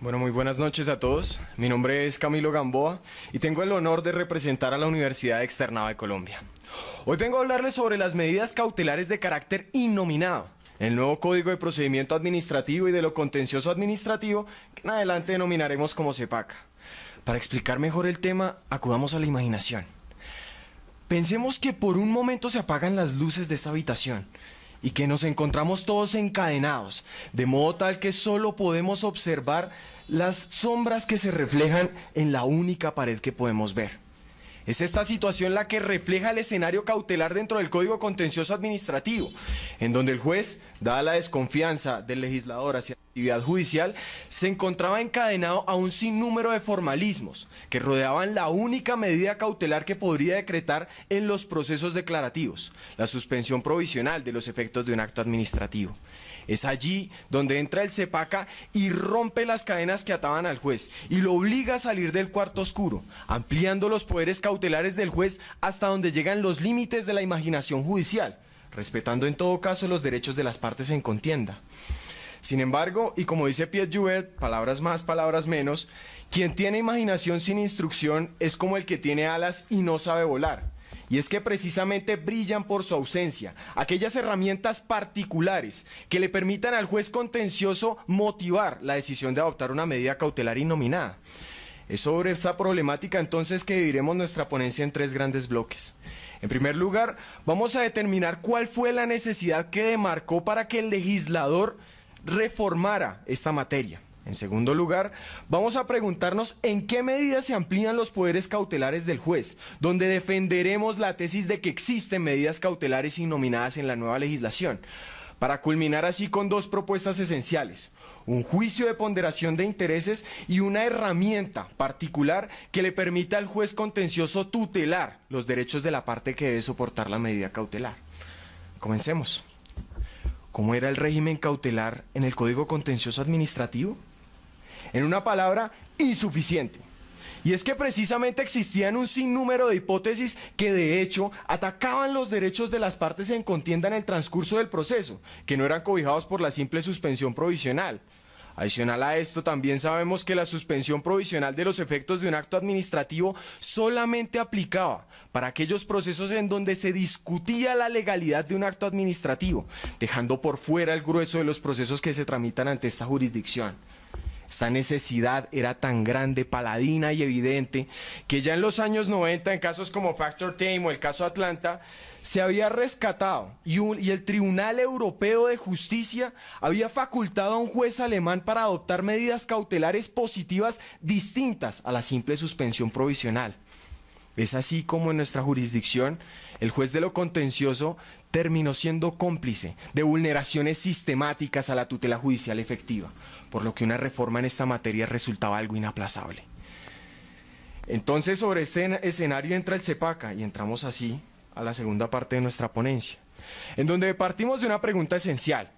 Bueno, muy buenas noches a todos. Mi nombre es Camilo Gamboa y tengo el honor de representar a la Universidad Externada de Colombia. Hoy vengo a hablarles sobre las medidas cautelares de carácter innominado, el nuevo Código de Procedimiento Administrativo y de lo Contencioso Administrativo, que en adelante denominaremos como CEPACA. Para explicar mejor el tema, acudamos a la imaginación. Pensemos que por un momento se apagan las luces de esta habitación y que nos encontramos todos encadenados, de modo tal que solo podemos observar las sombras que se reflejan en la única pared que podemos ver. Es esta situación la que refleja el escenario cautelar dentro del Código Contencioso Administrativo, en donde el juez, dada la desconfianza del legislador hacia la actividad judicial, se encontraba encadenado a un sinnúmero de formalismos que rodeaban la única medida cautelar que podría decretar en los procesos declarativos, la suspensión provisional de los efectos de un acto administrativo. Es allí donde entra el CEPACA y rompe las cadenas que ataban al juez y lo obliga a salir del cuarto oscuro, ampliando los poderes cautelares del juez hasta donde llegan los límites de la imaginación judicial, respetando en todo caso los derechos de las partes en contienda. Sin embargo, y como dice Piet Joubert, palabras más, palabras menos, quien tiene imaginación sin instrucción es como el que tiene alas y no sabe volar. Y es que precisamente brillan por su ausencia aquellas herramientas particulares que le permitan al juez contencioso motivar la decisión de adoptar una medida cautelar innominada. Es sobre esta problemática entonces que dividiremos nuestra ponencia en tres grandes bloques. En primer lugar, vamos a determinar cuál fue la necesidad que demarcó para que el legislador reformara esta materia. En segundo lugar, vamos a preguntarnos en qué medida se amplían los poderes cautelares del juez, donde defenderemos la tesis de que existen medidas cautelares innominadas en la nueva legislación, para culminar así con dos propuestas esenciales: un juicio de ponderación de intereses y una herramienta particular que le permita al juez contencioso tutelar los derechos de la parte que debe soportar la medida cautelar. Comencemos. ¿Cómo era el régimen cautelar en el Código Contencioso Administrativo? En una palabra, insuficiente. Y es que precisamente existían un sinnúmero de hipótesis que de hecho atacaban los derechos de las partes en contienda en el transcurso del proceso, que no eran cobijados por la simple suspensión provisional. Adicional a esto, también sabemos que la suspensión provisional de los efectos de un acto administrativo solamente aplicaba para aquellos procesos en donde se discutía la legalidad de un acto administrativo, dejando por fuera el grueso de los procesos que se tramitan ante esta jurisdicción. Esta necesidad era tan grande, paladina y evidente, que ya en los años 90, en casos como Factor Time o el caso Atlanta, se había rescatado y el Tribunal Europeo de Justicia había facultado a un juez alemán para adoptar medidas cautelares positivas distintas a la simple suspensión provisional. Es así como en nuestra jurisdicción, el juez de lo contencioso terminó siendo cómplice de vulneraciones sistemáticas a la tutela judicial efectiva, por lo que una reforma en esta materia resultaba algo inaplazable. Entonces, sobre este escenario entra el CEPACA y entramos así a la segunda parte de nuestra ponencia, en donde partimos de una pregunta esencial: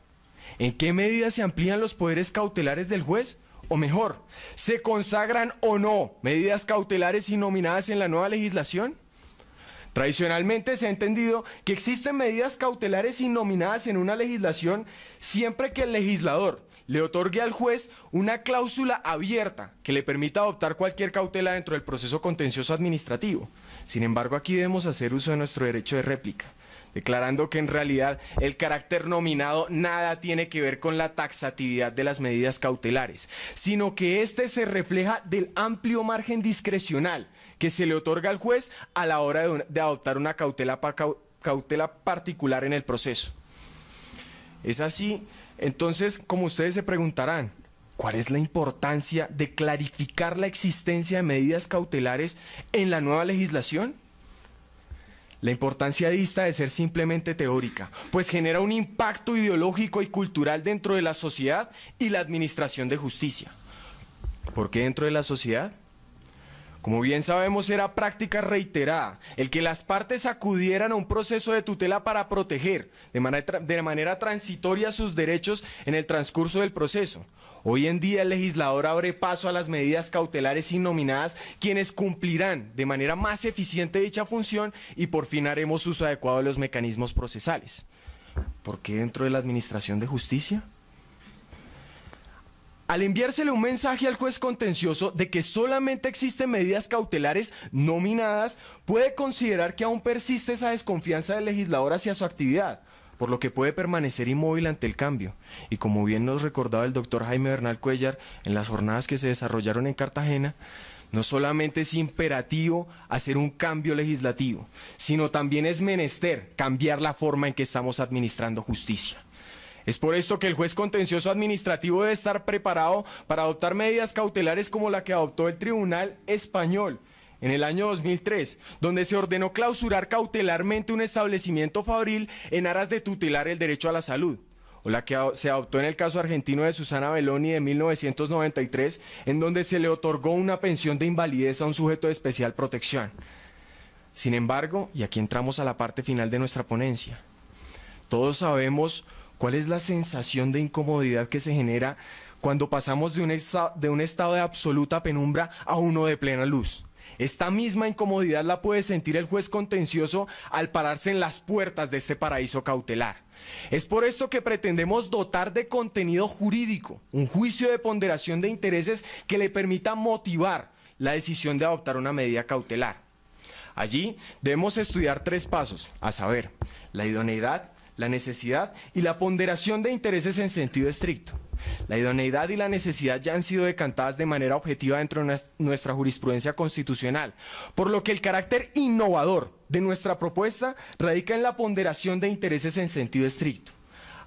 ¿en qué medida se amplían los poderes cautelares del juez? O mejor, ¿se consagran o no medidas cautelares innominadas en la nueva legislación? Tradicionalmente se ha entendido que existen medidas cautelares innominadas en una legislación siempre que el legislador le otorgue al juez una cláusula abierta que le permita adoptar cualquier cautela dentro del proceso contencioso administrativo. Sin embargo, aquí debemos hacer uso de nuestro derecho de réplica, declarando que en realidad el carácter nominado nada tiene que ver con la taxatividad de las medidas cautelares, sino que éste se refleja del amplio margen discrecional que se le otorga al juez a la hora de adoptar una cautela particular en el proceso. Es así, entonces, como ustedes se preguntarán, ¿cuál es la importancia de clarificar la existencia de medidas cautelares en la nueva legislación? La importancia dista de ser simplemente teórica, pues genera un impacto ideológico y cultural dentro de la sociedad y la administración de justicia. ¿Por qué dentro de la sociedad? Como bien sabemos, era práctica reiterada el que las partes acudieran a un proceso de tutela para proteger de manera transitoria sus derechos en el transcurso del proceso. Hoy en día el legislador abre paso a las medidas cautelares innominadas, quienes cumplirán de manera más eficiente dicha función y por fin haremos uso adecuado de los mecanismos procesales. ¿Por qué dentro de la administración de justicia? Al enviársele un mensaje al juez contencioso de que solamente existen medidas cautelares nominadas, puede considerar que aún persiste esa desconfianza del legislador hacia su actividad, por lo que puede permanecer inmóvil ante el cambio. Y como bien nos recordaba el doctor Jaime Bernal Cuellar en las jornadas que se desarrollaron en Cartagena, no solamente es imperativo hacer un cambio legislativo, sino también es menester cambiar la forma en que estamos administrando justicia. Es por esto que el juez contencioso administrativo debe estar preparado para adoptar medidas cautelares como la que adoptó el Tribunal Español en el año 2003, donde se ordenó clausurar cautelarmente un establecimiento fabril en aras de tutelar el derecho a la salud, o la que se adoptó en el caso argentino de Susana Belloni de 1993, en donde se le otorgó una pensión de invalidez a un sujeto de especial protección. Sin embargo, y aquí entramos a la parte final de nuestra ponencia, todos sabemos cuál es la sensación de incomodidad que se genera cuando pasamos de un estado de absoluta penumbra a uno de plena luz. Esta misma incomodidad la puede sentir el juez contencioso al pararse en las puertas de este paraíso cautelar. Es por esto que pretendemos dotar de contenido jurídico un juicio de ponderación de intereses que le permita motivar la decisión de adoptar una medida cautelar. Allí debemos estudiar 3 pasos, a saber, la idoneidad, la necesidad y la ponderación de intereses en sentido estricto. La idoneidad y la necesidad ya han sido decantadas de manera objetiva dentro de nuestra jurisprudencia constitucional, por lo que el carácter innovador de nuestra propuesta radica en la ponderación de intereses en sentido estricto.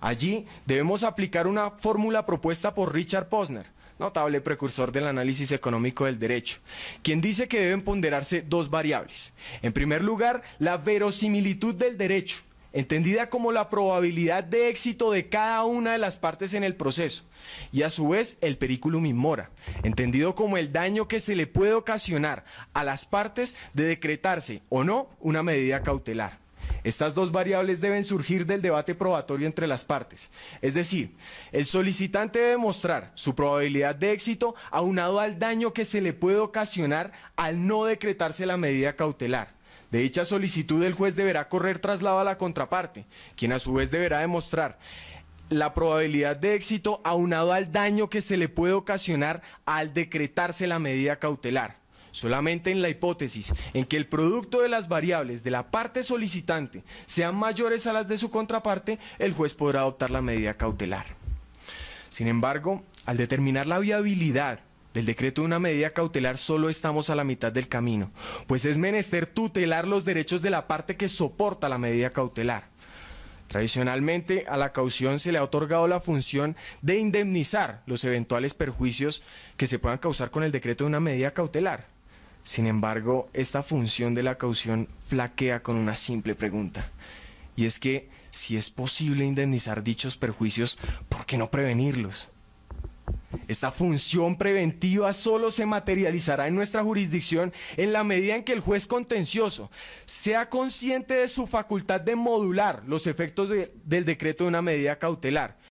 Allí debemos aplicar una fórmula propuesta por Richard Posner, notable precursor del análisis económico del derecho, quien dice que deben ponderarse 2 variables. En primer lugar, la verosimilitud del derecho, entendida como la probabilidad de éxito de cada una de las partes en el proceso, y a su vez el periculum in mora, entendido como el daño que se le puede ocasionar a las partes de decretarse o no una medida cautelar. Estas 2 variables deben surgir del debate probatorio entre las partes, es decir, el solicitante debe mostrar su probabilidad de éxito aunado al daño que se le puede ocasionar al no decretarse la medida cautelar. De dicha solicitud, el juez deberá correr traslado a la contraparte, quien a su vez deberá demostrar la probabilidad de éxito aunado al daño que se le puede ocasionar al decretarse la medida cautelar. Solamente en la hipótesis en que el producto de las variables de la parte solicitante sean mayores a las de su contraparte, el juez podrá adoptar la medida cautelar. Sin embargo, al determinar la viabilidad del decreto de una medida cautelar solo estamos a la mitad del camino, pues es menester tutelar los derechos de la parte que soporta la medida cautelar. Tradicionalmente a la caución se le ha otorgado la función de indemnizar los eventuales perjuicios que se puedan causar con el decreto de una medida cautelar. Sin embargo, esta función de la caución flaquea con una simple pregunta, y es que si es posible indemnizar dichos perjuicios, ¿por qué no prevenirlos? Esta función preventiva solo se materializará en nuestra jurisdicción en la medida en que el juez contencioso sea consciente de su facultad de modular los efectos del decreto de una medida cautelar